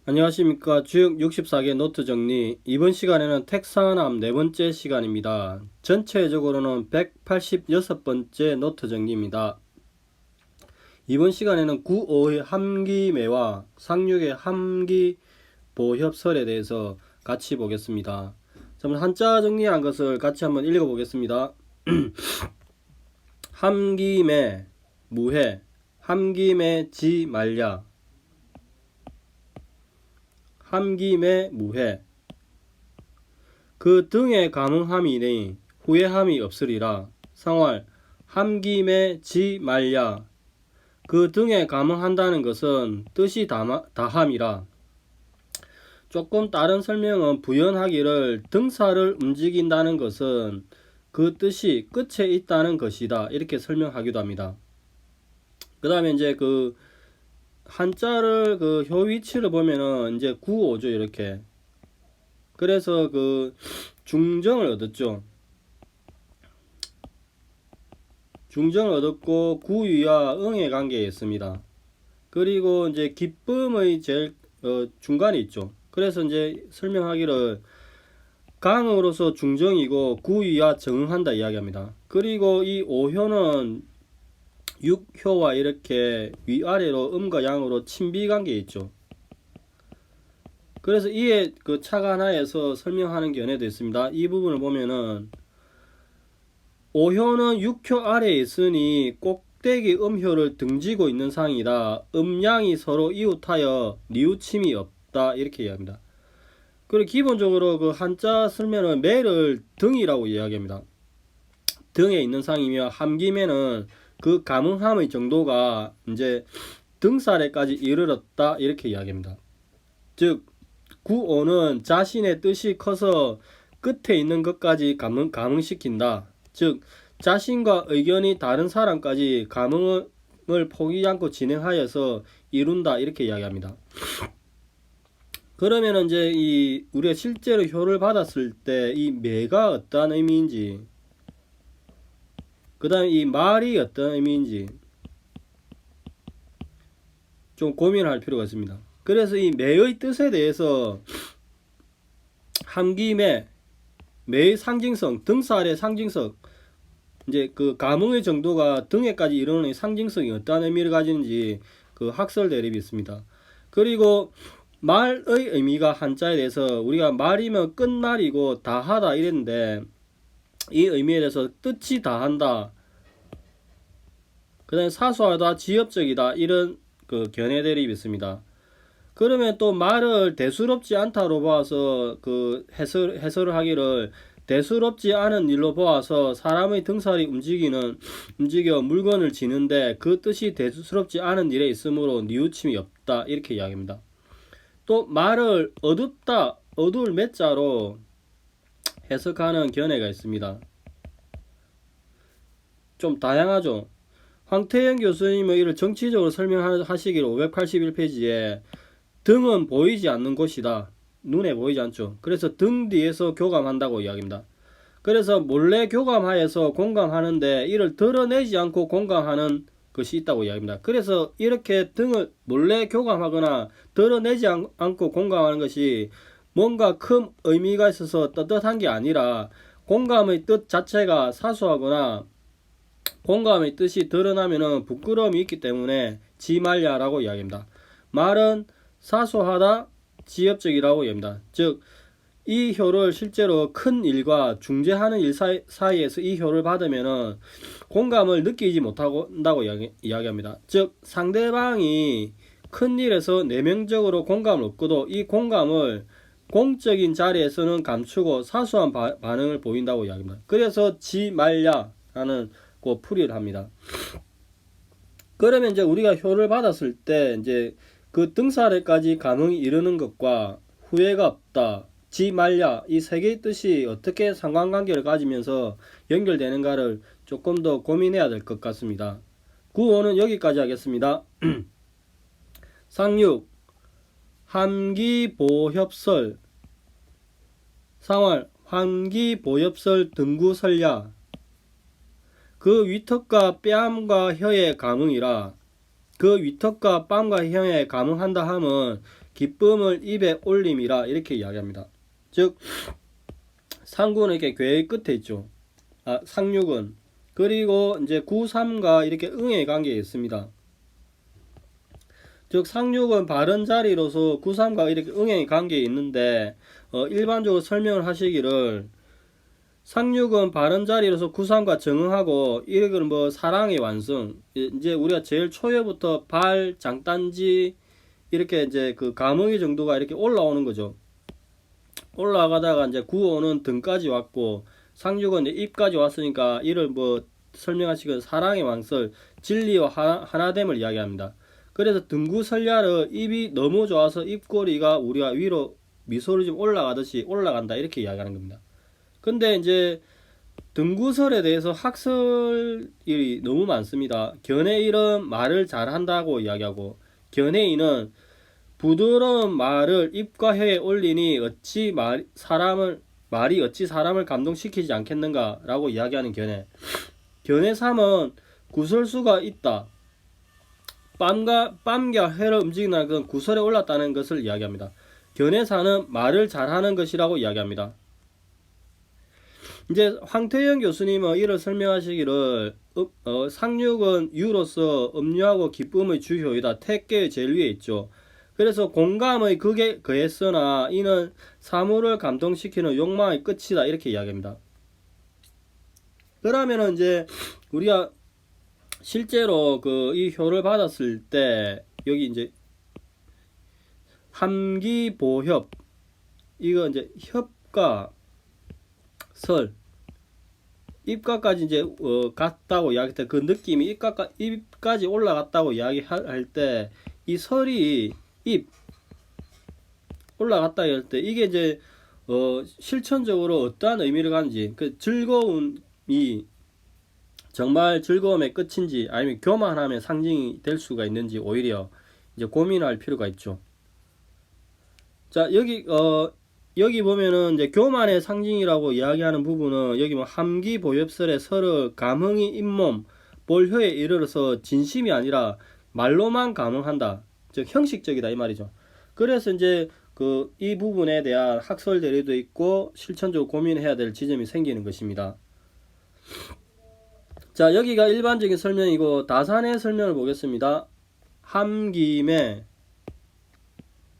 안녕하십니까. 주역 64개 노트 정리. 이번 시간에는 택사함 네 번째 시간입니다. 전체적으로는 186번째 노트 정리입니다. 이번 시간에는 9.5의 함기매와 상륙의 함기보협설에 대해서 같이 보겠습니다. 한자 정리한 것을 같이 한번 읽어보겠습니다. 함기매, 무해, 함기매 지말야, 함김의 무해 그 등의 감흥함이니 후회함이 없으리라. 상활 함김의 지 말야 그 등에 감흥한다는 것은 뜻이 다함이라. 조금 다른 설명은 부연하기를 등사를 움직인다는 것은 그 뜻이 끝에 있다는 것이다 이렇게 설명하기도 합니다. 그 다음에 이제 그 한자를 그 효위치를 보면은 이제 구오죠 이렇게. 그래서 그 중정을 얻었죠. 중정을 얻었고 구유와 응의 관계에 있습니다. 그리고 이제 기쁨의 제일 중간에 있죠. 그래서 이제 설명하기를 강으로서 중정이고 구유와 정응한다 이야기합니다. 그리고 이 오효는 육효와 이렇게 위아래로 음과 양으로 친비 관계에 있죠. 그래서 이에 그 차가 하나에서 설명하는 견해도 있습니다. 이 부분을 보면은 오효는 육효 아래에 있으니 꼭대기 음효를 등지고 있는 상이다. 음양이 서로 이웃하여 뉘우침이 없다 이렇게 이야기합니다. 그리고 기본적으로 그 한자 쓰면은 매를 등이라고 이야기합니다. 등에 있는 상이며 함김에는 그 감흥함의 정도가 이제 등살에까지 이르렀다 이렇게 이야기합니다. 즉 구오는 자신의 뜻이 커서 끝에 있는 것까지 감흥시킨다. 즉 자신과 의견이 다른 사람까지 감흥을 포기하지 않고 진행하여서 이룬다 이렇게 이야기합니다. 그러면 이제 이 우리가 실제로 효를 받았을 때 이 매가 어떤 의미인지, 그 다음에 이 말이 어떤 의미인지 좀 고민할 필요가 있습니다. 그래서 이 매의 뜻에 대해서 함김의 매의 상징성, 등살의 상징성, 이제 그 감흥의 정도가 등에까지 이르는 상징성이 어떤 의미를 가지는지 그 학설 대립이 있습니다. 그리고 말의 의미가 한자에 대해서 우리가 말이면 끝말이고 다하다 이랬는데 이 의미에 대해서 뜻이 다한다, 그 다음에 사소하다, 지엽적이다 이런 그 견해 대립이 있습니다. 그러면 또 말을 대수롭지 않다로 보아서 그 해설을 하기를 대수롭지 않은 일로 보아서 사람의 등살이 움직여 물건을 지는데 그 뜻이 대수롭지 않은 일에 있으므로 뉘우침이 없다 이렇게 이야기합니다. 또 말을 어둡다, 어두울 매자로 해석하는 견해가 있습니다. 좀 다양하죠. 황태영 교수님의 이를 정치적으로 설명하시기를 581페이지에 등은 보이지 않는 곳이다. 눈에 보이지 않죠. 그래서 등 뒤에서 교감한다고 이야기합니다. 그래서 몰래 교감하여서 공감하는데 이를 드러내지 않고 공감하는 것이 있다고 이야기합니다. 그래서 이렇게 등을 몰래 교감하거나 드러내지 않고 공감하는 것이 뭔가 큰 의미가 있어서 떳떳한 게 아니라 공감의 뜻 자체가 사소하거나 공감의 뜻이 드러나면 부끄러움이 있기 때문에 지말야라고 이야기합니다. 말은 사소하다, 지엽적이라고 이야기합니다. 즉 이 효를 실제로 큰 일과 중재하는 일 사이에서 이 효를 받으면 공감을 느끼지 못한다고 이야기합니다. 즉 상대방이 큰 일에서 내면적으로 공감을 얻고도 이 공감을 공적인 자리에서는 감추고 사소한 반응을 보인다고 이야기합니다. 그래서 지말야라는 그 풀이를 합니다. 그러면 이제 우리가 효를 받았을 때 이제 그 등사례까지 감흥이 이르는 것과 후회가 없다, 지말야 이 세 개의 뜻이 어떻게 상관관계를 가지면서 연결되는가를 조금 더 고민해야 될 것 같습니다. 구호는 여기까지 하겠습니다. 상육 함기보협설, 상활 함기보협설 등구설야 그 위턱과 뺨과 혀의 감흥이라. 그 위턱과 뺨과 혀에 감응한다 함은 기쁨을 입에 올림이라 이렇게 이야기합니다. 즉 상구는 이렇게 괴의 끝에 있죠. 상육은. 그리고 이제 구삼과 이렇게 응의 관계에 있습니다. 즉 상육은 바른 자리로서 구삼과 이렇게 응의 관계에 있는데 일반적으로 설명을 하시기를 상육은 바른 자리로서 구삼과 정응하고 이건 뭐 사랑의 완성. 이제 우리가 제일 초여부터 발, 장단지 이렇게 이제 그 감흥의 정도가 이렇게 올라오는 거죠. 올라가다가 이제 구호는 등까지 왔고 상육은 이제 입까지 왔으니까 이를 뭐 설명하시기를 사랑의 왕설, 진리와 하나됨을 이야기합니다. 그래서 등구설야를 입이 너무 좋아서 입꼬리가 우리가 위로 미소를 좀 올라가듯이 올라간다 이렇게 이야기하는 겁니다. 근데 이제 등구설에 대해서 학설이 너무 많습니다. 견해일은 말을 잘한다고 이야기하고 견해인은 부드러운 말을 입과 혀에 올리니 말이 어찌 사람을 감동시키지 않겠는가 라고 이야기하는 견해. 견해 3은 구설수가 있다. 뺨과 혀를 움직이는 것은 구설에 올랐다는 것을 이야기합니다. 견해 4는 말을 잘하는 것이라고 이야기합니다. 이제 황태영 교수님은 이를 설명하시기를 상육은 유로서 음유하고 기쁨의 주효이다. 택계의 제일 위에 있죠. 그래서 공감의 극에 거했으나 이는 사물을 감동시키는 욕망의 끝이다 이렇게 이야기합니다. 그러면은 이제 우리가 실제로 그 이 효를 받았을 때 여기 이제 함기보협 이거 이제 협과 설 입가까지 이제 갔다고 이야기할 때 그 느낌이 입까지 올라갔다고 이야기할 때 이 설이 입 올라갔다 할 때 이게 이제 실천적으로 어떠한 의미를 가는지 그 즐거움이 정말 즐거움의 끝인지 아니면 교만함의 상징이 될 수가 있는지 오히려 이제 고민할 필요가 있죠. 자 여기 보면은 이제 교만의 상징이라고 이야기하는 부분은 여기 뭐 함기보협설의 설을 감흥이 잇몸 볼혀에 이르러서 진심이 아니라 말로만 감흥한다. 즉 형식적이다 이 말이죠. 그래서 이제 이 부분에 대한 학설 대리도 있고 실천적으로 고민해야 될 지점이 생기는 것입니다. 자 여기가 일반적인 설명이고 다산의 설명을 보겠습니다. 함김에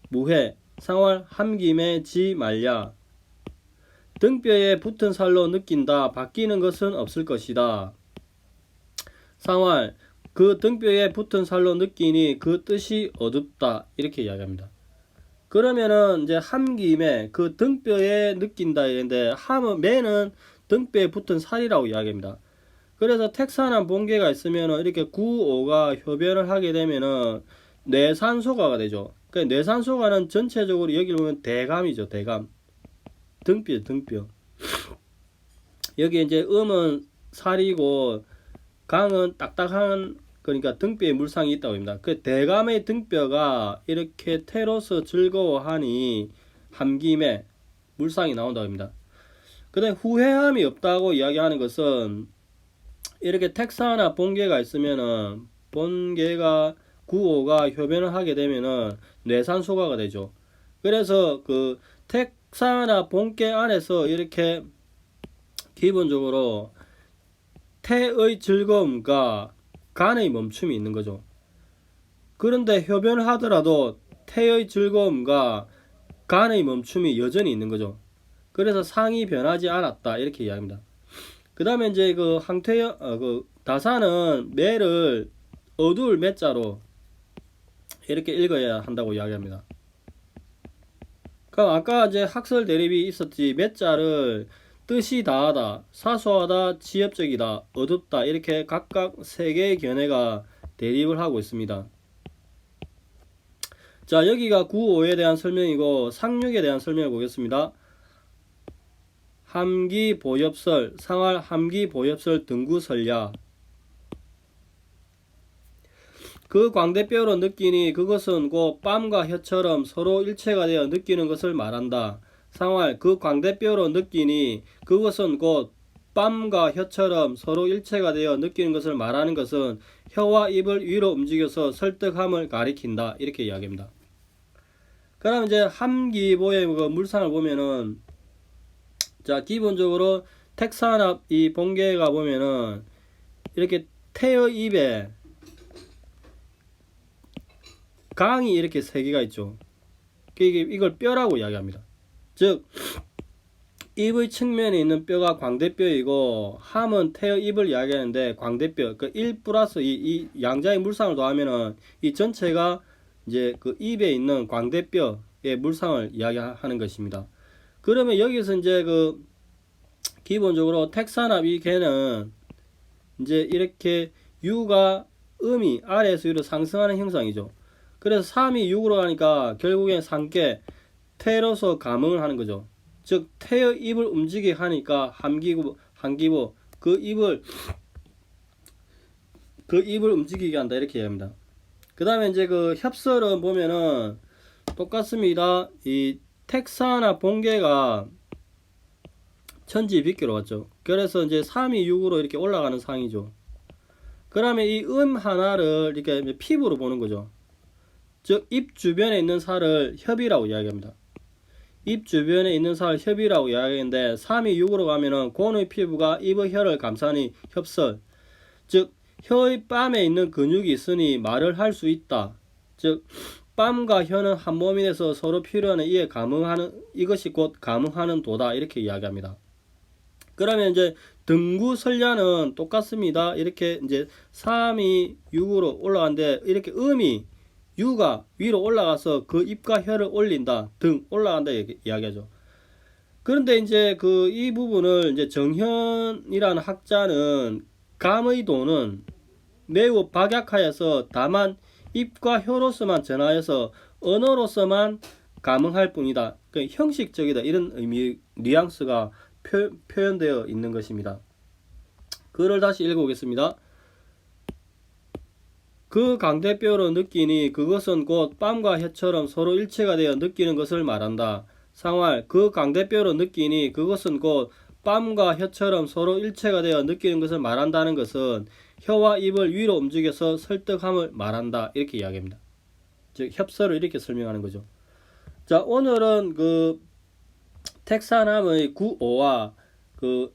무해 상활 함김에 지 말야 등뼈에 붙은 살로 느낀다. 바뀌는 것은 없을 것이다. 상활 그 등뼈에 붙은 살로 느끼니 그 뜻이 어둡다 이렇게 이야기합니다. 그러면은 이제 함김에 그 등뼈에 느낀다 이랬는데 함은 매는 등뼈에 붙은 살이라고 이야기합니다. 그래서 택산한 본계가 있으면은 이렇게 구오가 효변을 하게 되면은 뇌산소가가 되죠. 그러니까 뇌산소가는 전체적으로 여기 보면 대감이죠. 대감. 등뼈. 여기 이제 음은 살이고 강은 딱딱한 그러니까 등뼈에 물상이 있다고 합니다. 그 대감의 등뼈가 이렇게 태로서 즐거워하니 함김에 물상이 나온다고 합니다. 그 다음에 후회함이 없다고 이야기하는 것은 이렇게 택사나 본계가 있으면은 본계가 구호가 효변을 하게 되면은 뇌산소가가 되죠. 그래서 그 택사나 본계 안에서 이렇게 기본적으로 태의 즐거움과 간의 멈춤이 있는 거죠. 그런데 효변을 하더라도 태의 즐거움과 간의 멈춤이 여전히 있는 거죠. 그래서 상이 변하지 않았다 이렇게 이야기합니다. 그 다음에 이제 그 항태여 다산은 매를 어두울 매자로 이렇게 읽어야 한다고 이야기합니다. 그럼 아까 이제 학설 대립이 있었지 매자를 뜻이 다하다, 사소하다, 지엽적이다, 어둡다 이렇게 각각 세 개의 견해가 대립을 하고 있습니다. 자 여기가 구오에 대한 설명이고 상육에 대한 설명을 보겠습니다. 함기보협설, 상활 함기보협설 등구설야 그 광대뼈로 느끼니 그것은 곧 뺨과 혀처럼 서로 일체가 되어 느끼는 것을 말한다. 상활 그 광대뼈로 느끼니 그것은 곧 뺨과 혀처럼 서로 일체가 되어 느끼는 것을 말하는 것은 혀와 입을 위로 움직여서 설득함을 가리킨다. 이렇게 이야기합니다. 그럼 이제 함기보의 그 물상을 보면은, 자, 기본적으로 택산압 이 본계가 보면은 이렇게 태의 입에 강이 이렇게 세 개가 있죠. 이걸 뼈라고 이야기합니다. 즉 입의 측면에 있는 뼈가 광대뼈이고, 함은 태의 입을 이야기하는데 광대뼈, 그 1 플러스 이 양자의 물상을 더하면은 이 전체가 이제 그 입에 있는 광대뼈의 물상을 이야기하는 것입니다. 그러면 여기서 이제 그 기본적으로 택산압 이 개는 이제 이렇게 유가 음이 아래에서 위로 상승하는 형상이죠. 그래서 3이 6으로 가니까 결국엔 상계 태로서 감응을 하는 거죠. 즉 태의 입을 움직이게 하니까 함기부 그 입을 움직이게 한다. 이렇게 얘기합니다. 그 다음에 이제 그 협설은 보면은 똑같습니다. 이 택사나 본계가 천지 빗기로 왔죠. 그래서 이제 3이 6으로 이렇게 올라가는 상이죠. 그러면 이 하나를 이렇게 피부로 보는 거죠. 즉 입 주변에 있는 살을 협이라고 이야기합니다. 입 주변에 있는 살을 협이라고 이야기하는데 3이 6으로 가면은 곤의 피부가 입의 혀를 감싸니 협설. 즉 혀의 뺨에 있는 근육이 있으니 말을 할 수 있다. 즉 뺨과 혀는 한 몸이 돼서 서로 필요한 이에 감응하는, 이것이 곧 감응하는 도다. 이렇게 이야기합니다. 그러면 이제 등구 설ля는 똑같습니다. 이렇게 이제 3이 6으로 올라가는데 이렇게 음이 유가 위로 올라가서 그 입과 혀를 올린다. 등 올라간다 이야기하죠. 그런데 이제 그 이 부분을 이제 정현이라는 학자는 감의 도는 매우 박약하여서 다만 입과 혀로서만 전하여서 언어로서만 감응할 뿐이다. 그러니까 형식적이다. 이런 의미 뉘앙스가 표현되어 있는 것입니다. 글을 다시 읽어보겠습니다. 그 광대뼈로 느끼니 그것은 곧 뺨과 혀처럼 서로 일체가 되어 느끼는 것을 말한다. 상활 그 광대뼈로 느끼니 그것은 곧 뺨과 혀처럼 서로 일체가 되어 느끼는 것을 말한다는 것은 혀와 입을 위로 움직여서 설득함을 말한다. 이렇게 이야기합니다. 즉 협설을 이렇게 설명하는 거죠. 자, 오늘은 그 택산함의 9.5와 그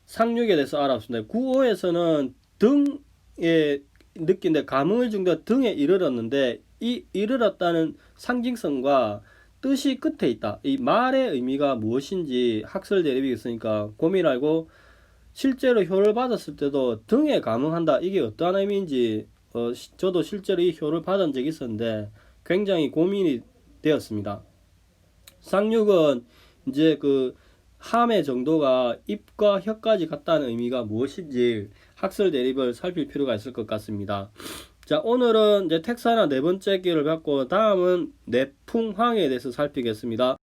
상륙에 대해서 알아봤습니다. 9.5에서는 등에 느낀데 감흥을 중대 등에 이르렀는데 이 이르렀다는 상징성과 뜻이 끝에 있다. 이 말의 의미가 무엇인지 학설 대립이 있으니까 고민하고 실제로 효를 받았을 때도 등에 감흥한다. 이게 어떠한 의미인지 저도 실제로 이 효를 받은 적이 있었는데 굉장히 고민이 되었습니다. 상륙은 이제 그 함의 정도가 입과 혀까지 같다는 의미가 무엇인지 학설 대립을 살필 필요가 있을 것 같습니다. 자, 오늘은 이제 택사나 네 번째 기를 갖고 다음은 내풍황에 대해서 살피겠습니다.